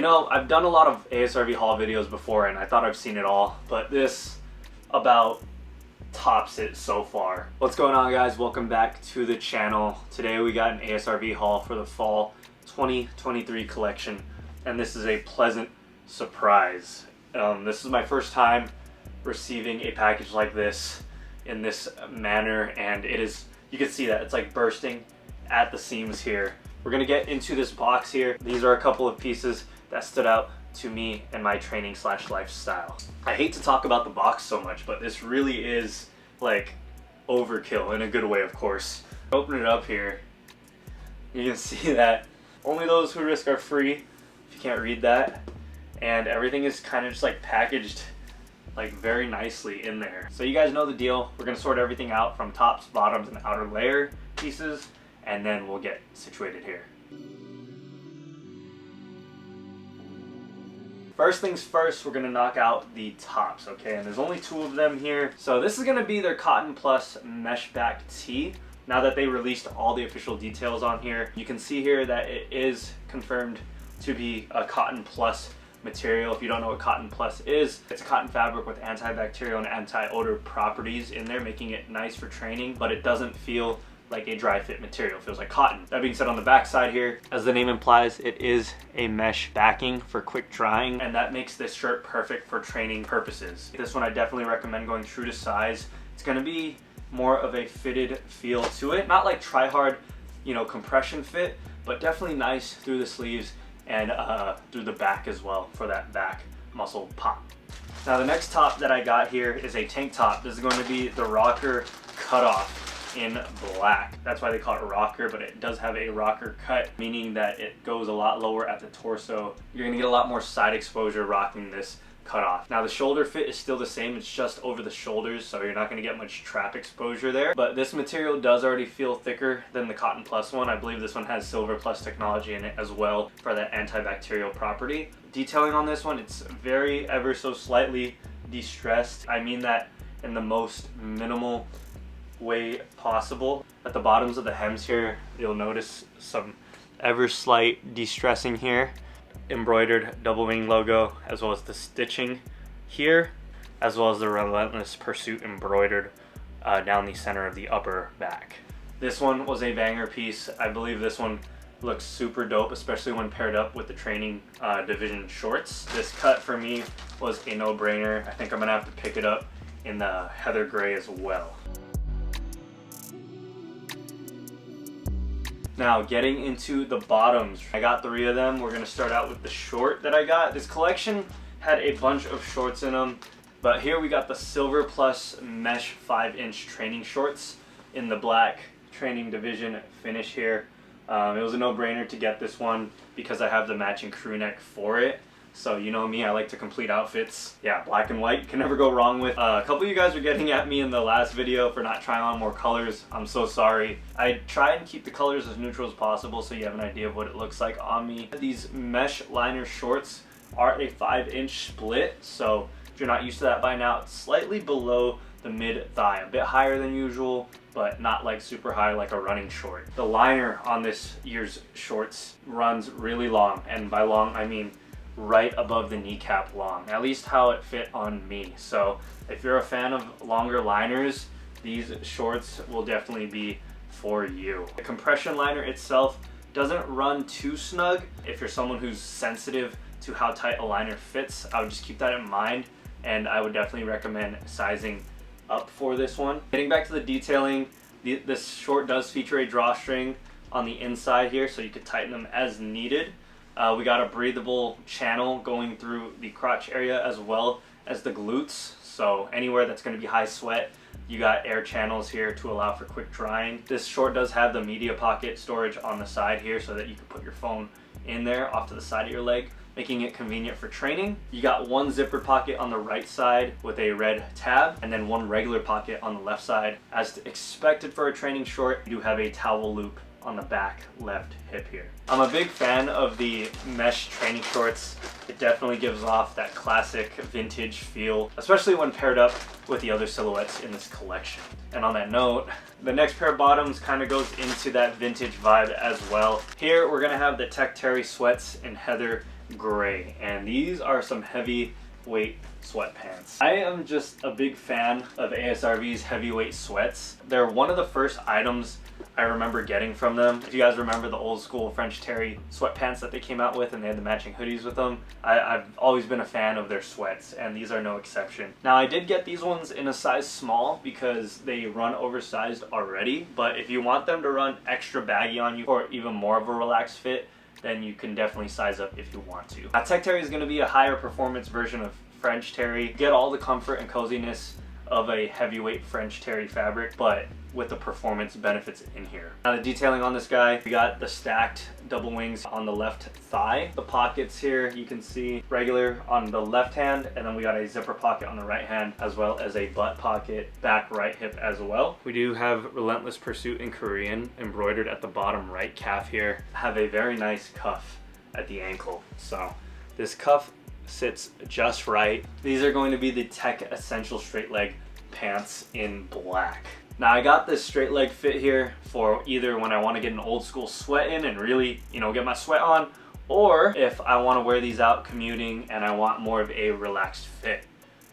know, I've done a lot of ASRV haul videos before and I thought I've seen it all, but this about tops it so far. What's going on, guys? Welcome back to the channel. Today we got an ASRV haul for the fall 2023 collection, and this is a pleasant surprise. This is my first time receiving a package like this in this manner, and it is, you can see that it's like bursting at the seams here. We're gonna get into this box here. These are a couple of pieces that stood out to me and my training / lifestyle. I hate to talk about the box so much, but this really is like overkill in a good way, of course. Open it up here. You can see that only those who risk are free, if you can't read that. And everything is kind of just like packaged like very nicely in there. So you guys know the deal. We're gonna sort everything out from tops, bottoms, and outer layer pieces, and then we'll get situated here. First things first, we're gonna knock out the tops, okay? And there's only two of them here. So this is gonna be their Cotton Plus mesh back tee. Now that they released all the official details on here, you can see here that it is confirmed to be a Cotton Plus material. If you don't know what Cotton Plus is, it's a cotton fabric with antibacterial and anti-odor properties in there, making it nice for training, but it doesn't feel like a dry fit material. It feels like cotton. That being said, on the back side here, as the name implies, it is a mesh backing for quick drying, and that makes this shirt perfect for training purposes. This one I definitely recommend going true to size. It's gonna be more of a fitted feel to it. Not like try hard, you know, compression fit, but definitely nice through the sleeves and through the back as well for that back muscle pop. Now the next top that I got here is a tank top. This is going to be the rocker cutoff in black. That's why they call it rocker, but it does have a rocker cut, meaning that it goes a lot lower at the torso. You're gonna get a lot more side exposure rocking this cutoff. Now the shoulder fit is still the same, it's just over the shoulders, so you're not gonna get much trap exposure there. But this material does already feel thicker than the Cotton Plus one. I believe this one has Silver Plus technology in it as well for that antibacterial property. Detailing on this one, it's very ever so slightly de-stressed. I mean that in the most minimal way possible. At the bottoms of the hems here, you'll notice some ever slight de-stressing here. Embroidered double wing logo, as well as the stitching here, as well as the Relentless Pursuit embroidered down the center of the upper back. This one was a banger piece. I believe this one looks super dope, especially when paired up with the training division shorts. This cut for me was a no-brainer. I think I'm gonna have to pick it up in the heather gray as well. Now getting into the bottoms, I got 3 of them. We're gonna start out with the short that I got. This collection had a bunch of shorts in them, but here we got the Silver Plus mesh 5-inch training shorts in the black training division finish here. It was a no-brainer to get this one because I have the matching crew neck for it. So you know me, I like to complete outfits. Yeah, black and white, can never go wrong with. A couple of you guys were getting at me in the last video for not trying on more colors. I'm so sorry. I try and keep the colors as neutral as possible so you have an idea of what it looks like on me. These mesh liner shorts are a 5-inch split, so if you're not used to that by now, it's slightly below the mid-thigh, a bit higher than usual, but not like super high like a running short. The liner on this year's shorts runs really long, and by long I mean right above the kneecap long, at least how it fit on me. So if you're a fan of longer liners, these shorts will definitely be for you. The compression liner itself doesn't run too snug. If you're someone who's sensitive to how tight a liner fits, I would just keep that in mind, and I would definitely recommend sizing up for this one. Getting back to the detailing, this short does feature a drawstring on the inside here, so you could tighten them as needed. We got a breathable channel going through the crotch area as well as the glutes. So anywhere that's going to be high sweat, you got air channels here to allow for quick drying. This short does have the media pocket storage on the side here so that you can put your phone in there off to the side of your leg, making it convenient for training. You got one zipper pocket on the right side with a red tab, and then one regular pocket on the left side. As expected for a training short, you do have a towel loop on the back left hip here. I'm a big fan of the mesh training shorts. It definitely gives off that classic vintage feel, especially when paired up with the other silhouettes in this collection. And on that note, the next pair of bottoms kind of goes into that vintage vibe as well. Here we're gonna have the Tech Terry sweats in heather gray. And these are some heavyweight sweatpants. I am just a big fan of ASRV's heavyweight sweats. They're one of the first items I remember getting from them. If you guys remember the old school French Terry sweatpants that they came out with and they had the matching hoodies with them, I've always been a fan of their sweats, and these are no exception. Now, I did get these ones in a size small because they run oversized already, but if you want them to run extra baggy on you or even more of a relaxed fit, then you can definitely size up if you want to. Now, Tech Terry is going to be a higher performance version of French Terry. Get all the comfort and coziness of a heavyweight French Terry fabric, but with the performance benefits in here. Now, the detailing on this guy, we got the stacked double wings on the left thigh. The pockets here, you can see regular on the left hand, and then we got a zipper pocket on the right hand, as well as a butt pocket back right hip as well. We do have Relentless Pursuit in Korean embroidered at the bottom right calf here. Have a very nice cuff at the ankle. So this cuff sits just right. These are going to be the Tech Essential straight leg pants in black. Now, I got this straight leg fit here for either when I want to get an old school sweat in and really, you know, get my sweat on, or if I want to wear these out commuting and I want more of a relaxed fit.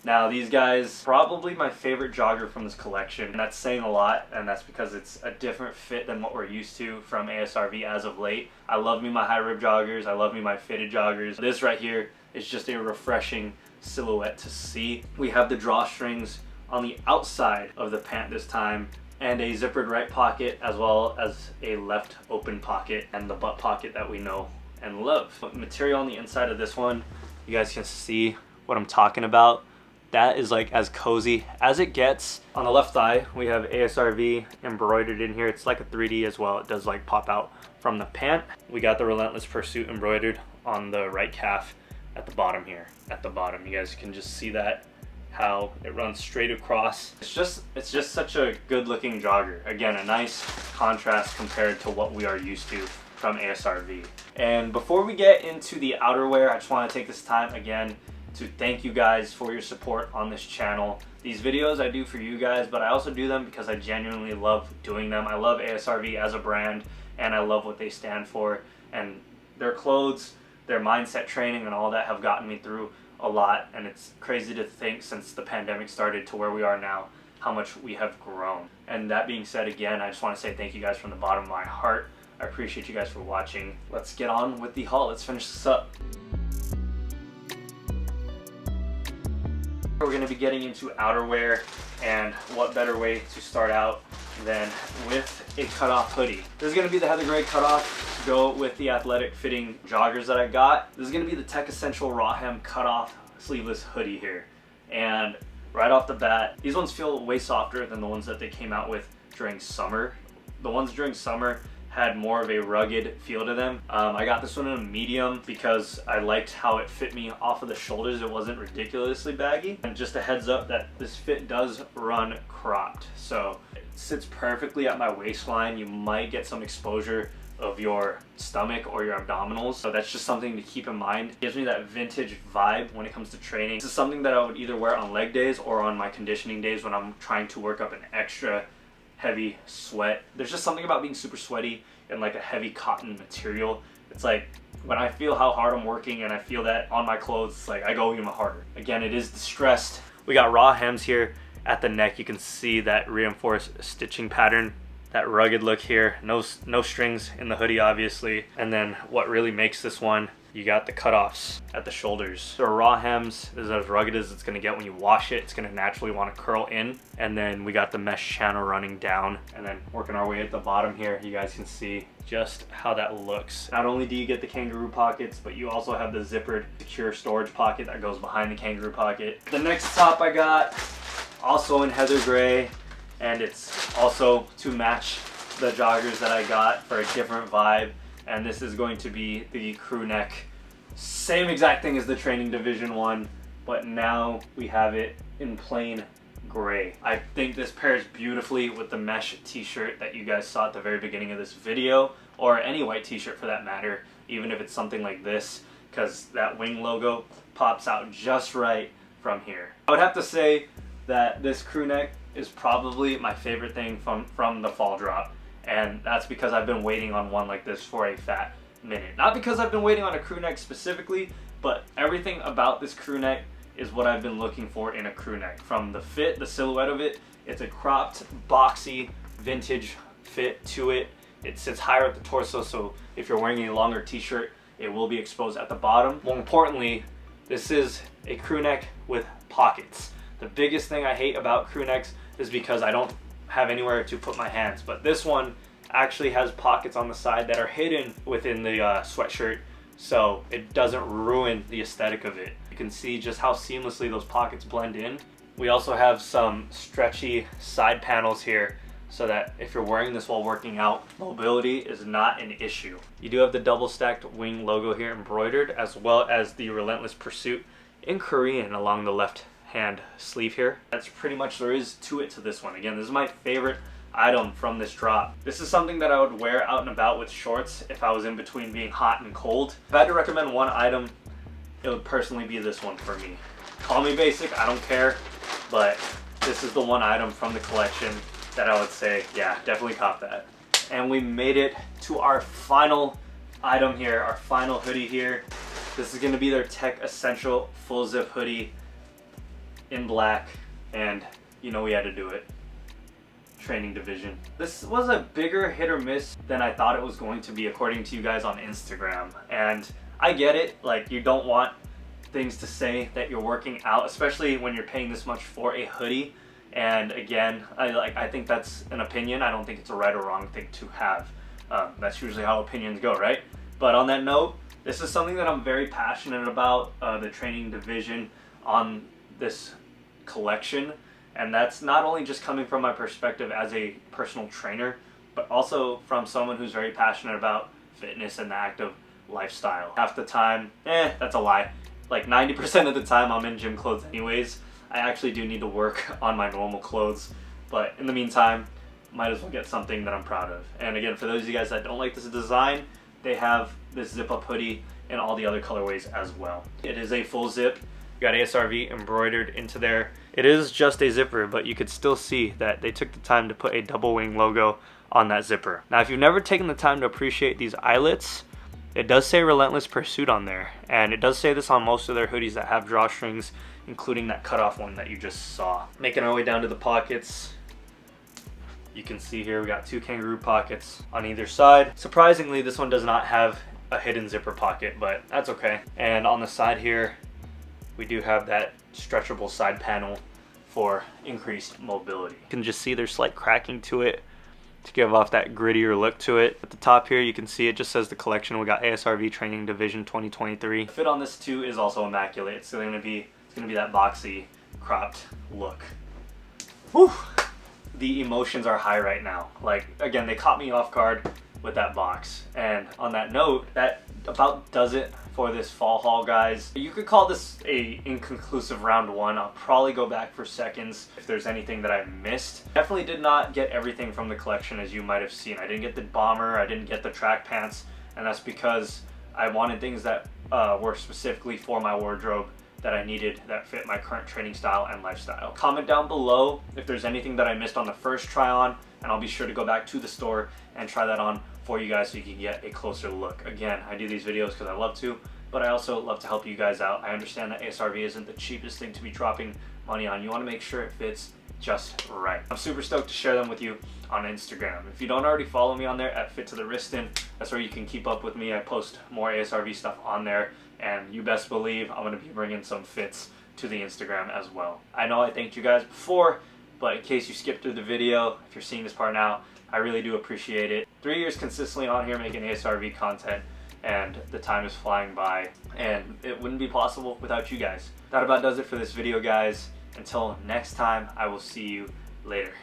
Now, these guys, probably my favorite jogger from this collection, and that's saying a lot, and that's because it's a different fit than what we're used to from ASRV as of late. I love me my high rib joggers, I love me my fitted joggers. This right here is just a refreshing silhouette to see. We have the drawstrings on the outside of the pant this time, and a zippered right pocket as well as a left open pocket, and the butt pocket that we know and love. But material on the inside of this one, you guys can see what I'm talking about. That is like as cozy as it gets. On the left thigh, we have ASRV embroidered in here. It's like a 3D as well. It does like pop out from the pant. We got the Relentless Pursuit embroidered on the right calf at the bottom here. At the bottom, you guys can just see that, how it runs straight across. It's just such a good looking jogger. Again, a nice contrast compared to what we are used to from ASRV. And before we get into the outerwear, I just want to take this time again to thank you guys for your support on this channel. These videos I do for you guys, but I also do them because I genuinely love doing them. I love ASRV as a brand, and I love what they stand for, and their clothes, their mindset training, and all that have gotten me through a lot, and it's crazy to think since the pandemic started to where we are now, how much we have grown. And that being said, again, I just want to say thank you guys from the bottom of my heart. I appreciate you guys for watching. Let's get on with the haul. Let's finish this up. We're going to be getting into outerwear, and what better way to start out than with a cutoff hoodie. This is going to be the Heather Gray cutoff to go with the athletic fitting joggers that I got. This is going to be the Tech Essential raw hem cutoff sleeveless hoodie here. And right off the bat, these ones feel way softer than the ones that they came out with during summer. The ones during summer had more of a rugged feel to them. I got this one in a medium because I liked how it fit me off of the shoulders. It wasn't ridiculously baggy. And just a heads up that this fit does run cropped. So it sits perfectly at my waistline. You might get some exposure of your stomach or your abdominals. So that's just something to keep in mind. It gives me that vintage vibe when it comes to training. This is something that I would either wear on leg days or on my conditioning days when I'm trying to work up an extra heavy sweat. There's just something about being super sweaty and like a heavy cotton material. It's like when I feel how hard I'm working and I feel that on my clothes, it's like I go even harder. Again, it is distressed. We got raw hems here at the neck. You can see that reinforced stitching pattern, that rugged look here. No strings in the hoodie, obviously. And then what really makes this one, you got the cutoffs at the shoulders. So raw hems is as rugged as it's gonna get when you wash it. It's gonna naturally wanna curl in. And then we got the mesh channel running down, and then working our way at the bottom here, you guys can see just how that looks. Not only do you get the kangaroo pockets, but you also have the zippered secure storage pocket that goes behind the kangaroo pocket. The next top I got, also in Heather Gray, and it's also to match the joggers that I got for a different vibe. And this is going to be the crew neck. Same exact thing as the training division one, but now we have it in plain gray. I think this pairs beautifully with the mesh t-shirt that you guys saw at the very beginning of this video, or any white t-shirt for that matter, even if it's something like this, because that wing logo pops out just right from here. I would have to say that this crew neck is probably my favorite thing from the fall drop. And that's because I've been waiting on one like this for a fat minute. Not because I've been waiting on a crew neck specifically, but everything about this crew neck is what I've been looking for in a crew neck. From the fit, the silhouette of it, it's a cropped, boxy, vintage fit to it. It sits higher at the torso, so if you're wearing a longer t-shirt, it will be exposed at the bottom. More importantly, this is a crew neck with pockets. The biggest thing I hate about crew necks is because I don't have anywhere to put my hands, but this one actually has pockets on the side that are hidden within the sweatshirt, so it doesn't ruin the aesthetic of it. You can see just how seamlessly those pockets blend in. We also have some stretchy side panels here so that if you're wearing this while working out, mobility is not an issue. You do have the double stacked wing logo here embroidered, as well as the Relentless Pursuit in Korean along the left hand sleeve here. That's pretty much there is to it to this one. Again, this is my favorite item from this drop. This is something that I would wear out and about with shorts if I was in between being hot and cold. If I had to recommend one item, it would personally be this one for me. Call me basic, I don't care, but this is the one item from the collection that I would say, yeah, definitely cop that. And we made it to our final item here, our final hoodie here. This is gonna be their Tech Essential full zip hoodie in black, and you know we had to do it. Training division. This was a bigger hit or miss than I thought it was going to be according to you guys on Instagram. And I get it, like you don't want things to say that you're working out, especially when you're paying this much for a hoodie. And again, I think that's an opinion. I don't think it's a right or wrong thing to have. That's usually how opinions go, right? But on that note, this is something that I'm very passionate about, the training division on this collection. And that's not only just coming from my perspective as a personal trainer, but also from someone who's very passionate about fitness and the active lifestyle. Half the time, that's a lie. Like 90% of the time I'm in gym clothes anyways. I actually do need to work on my normal clothes, but in the meantime, might as well get something that I'm proud of. And again, for those of you guys that don't like this design, they have this zip-up hoodie in all the other colorways as well. It is a full zip. You got ASRV embroidered into there. It is just a zipper, but you could still see that they took the time to put a double wing logo on that zipper. Now, if you've never taken the time to appreciate these eyelets, it does say Relentless Pursuit on there, and it does say this on most of their hoodies that have drawstrings, including that cutoff one that you just saw. Making our way down to the pockets, you can see here we got two kangaroo pockets on either side. Surprisingly, this one does not have a hidden zipper pocket, but that's okay. And on the side here, we do have that stretchable side panel for increased mobility. You can just see there's slight cracking to it to give off that grittier look to it. At the top here, you can see it just says the collection. We got ASRV Training Division 2023. The fit on this too is also immaculate. It's gonna be that boxy, cropped look. Whew. The emotions are high right now. Like, again, they caught me off guard with that box. And on that note, that about does it for this fall haul, guys. You could call this a inconclusive round one. I'll probably go back for seconds if there's anything that I missed. Definitely did not get everything from the collection, as you might have seen. I didn't get the bomber, I didn't get the track pants, and that's because I wanted things that were specifically for my wardrobe that I needed that fit my current training style and lifestyle. Comment down below if there's anything that I missed on the first try on, and I'll be sure to go back to the store and try that on for you guys so you can get a closer look. Again, I do these videos because I love to, but I also love to help you guys out. I understand that ASRV isn't the cheapest thing to be dropping money on. You want to make sure it fits just right. I'm super stoked to share them with you on Instagram. If you don't already follow me on there at Fit to the Wristin, that's where you can keep up with me. I post more ASRV stuff on there, and you best believe I'm going to be bringing some fits to the Instagram as well. I know I thanked you guys before, but in case you skipped through the video, if you're seeing this part now, I really do appreciate it. 3 years consistently on here making ASRV content, and the time is flying by, and it wouldn't be possible without you guys. That about does it for this video, guys. Until next time, I will see you later.